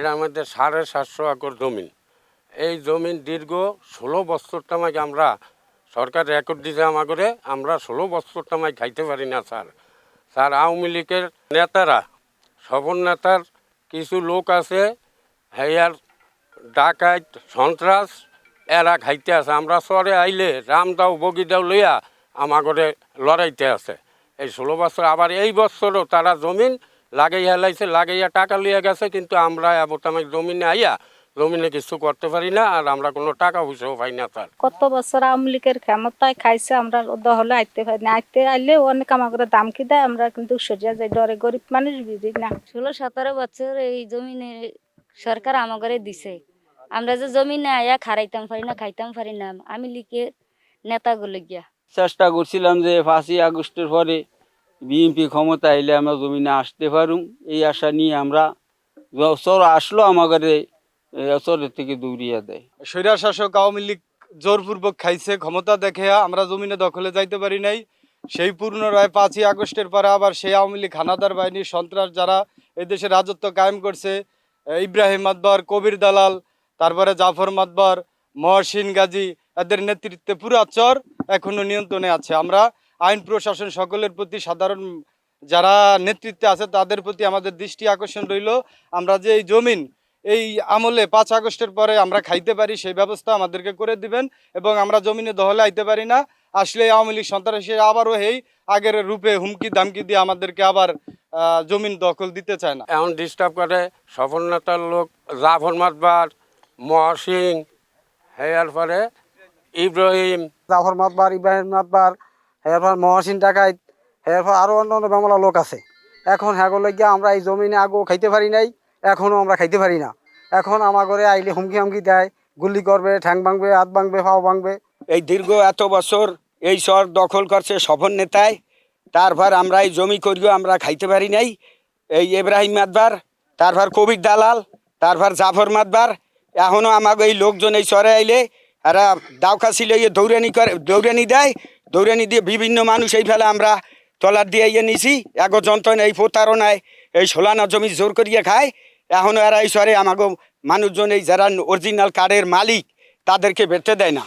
এটার মধ্যে 750 একর জমিন। এই জমিন দীর্ঘ 16 বছর তামাই আমরা সরকার রেকর্ড দিতে আমাকে আমরা 16 বছর তামাই খাইতে পারি না স্যার। স্যার আওয়ামী লীগের নেতারা সবল নেতার কিছু লোক আছে হেয়ার ডাকাইত সন্ত্রাস এরা খাইতে আছে। আমরা চরে আইলে রামদাও বগিদাও লইয়া আমাকে লড়াইতে আছে। এই 16 বছর আবার এই বছরও তারা জমিন লাগাইয়া লাইছে, লাগাইয়া টাকা লিয়ে গেছে, কিন্তু আমরা বর্তমানে জমিনে আইয়া জমিনে কিছু করতে পারি না, আর আমরা কোনো টাকা পয়সাও পাই না স্যার। কত বছর আওয়ামী লীগের ক্ষমতায় খাইছে, আমরা দহলে আইতে পারি না। আইতে আইলে অনেক আমাকে দাম কি দেয়, আমরা কিন্তু সরিয়া যাই, ডরে গরিব মানুষ বুঝি না। 16-17 বছর এই জমিনে সরকার আমাকে দিছে, আমরা যে জমিনে আয়া খারাইতাম পারি না, খাইতাম পারি না। আমি লীগের নেতাগুলো গিয়া চেষ্টা করছিলাম যে 5ই আগস্টের পরে বিএনপি ক্ষমতা এলে আমরা জমিনে আসতে পারুম, এই আশা নিয়ে আমরা চর আসলো আমাদের চরের থেকে দৌড়িয়ে দেয়। স্বৈরা শাসক আওয়ামী লীগ জোরপূর্বক খাইছে, ক্ষমতা দেখে আমরা জমিনে দখলে যাইতে পারি নাই। সেই পুনরায় 5ই আগস্টের পরে আবার সেই আওয়ামী লীগ হানাদার বাহিনীর সন্ত্রাস যারা এই দেশে রাজত্ব কায়েম করছে, ইব্রাহিম মাতবার, কবির দালাল, তারপরে জাফর মাতবার, মহসিন গাজী, এদের নেতৃত্বে পুরা চর এখনো নিয়ন্ত্রণে আছে। আমরা আইন প্রশাসন সকলের প্রতি, সাধারণ যারা নেতৃত্বে আছে তাদের প্রতি আমাদের দৃষ্টি আকর্ষণ রইল, আমরা যে এই জমিন এই আমলে 5 আগস্টের পরে আমরা খাইতে পারি সেই ব্যবস্থা আমাদেরকে করে দিবেন, এবং আমরা জমিনে দহলে আইতে পারি না। আসলে আওয়ামী লীগ সন্ত্রাসী আবারও এই আগের রূপে হুমকি দামকি দিয়ে আমাদেরকে আবার জমিন দখল দিতে চায় না। এখন ডিস্টার্ব করে সফল নেতার লোক জাফর মাতবার, মহসিন, হেয়ার পরে ইব্রাহিম, জাফর মাতবার, ইব্রাহিম মাতবার, এরপর মহসিন ডাকাইত, এরপর আরও অন্য অন্য বাংলা লোক আছে। এখন হ্যাগো গিয়া আমরা এই জমিনে আগেও খাইতে পারি নাই, এখনও আমরা খাইতে পারি না। এখন আমার ঘরে আইলে হুমকি হামকি দেয়, গুলি করবে, ঠ্যাং ভাঙবে, হাত ভাঙবে, পাও ভাঙবে। এই দীর্ঘ এত বছর এই চর দখল করছে সফল নেতায়, তারপর আমরা এই জমি করিও আমরা খাইতে পারি নাই। এই ইব্রাহিম মাতবার, তারপর কবির দালাল, তারপর জাফর মাতবার, এখনও আমাকে এই লোকজন এই চরে আইলে এরা দাওকাছি লইয়ে দৌড়ানি দেয়, দৌড়ানি দিয়ে বিভিন্ন মানুষ এই ফেলে আমরা তলার দিয়ে ইয়ে নিছি। এক যন্ত্রণ এই প্রতারণায় এই সোলানা জমি জোর করিয়ে খায়। এখনও এরা এই চরে আমাকে মানুষজন এই যারা অরিজিনাল কার্ডের মালিক তাদেরকে বেরতে দেয় না।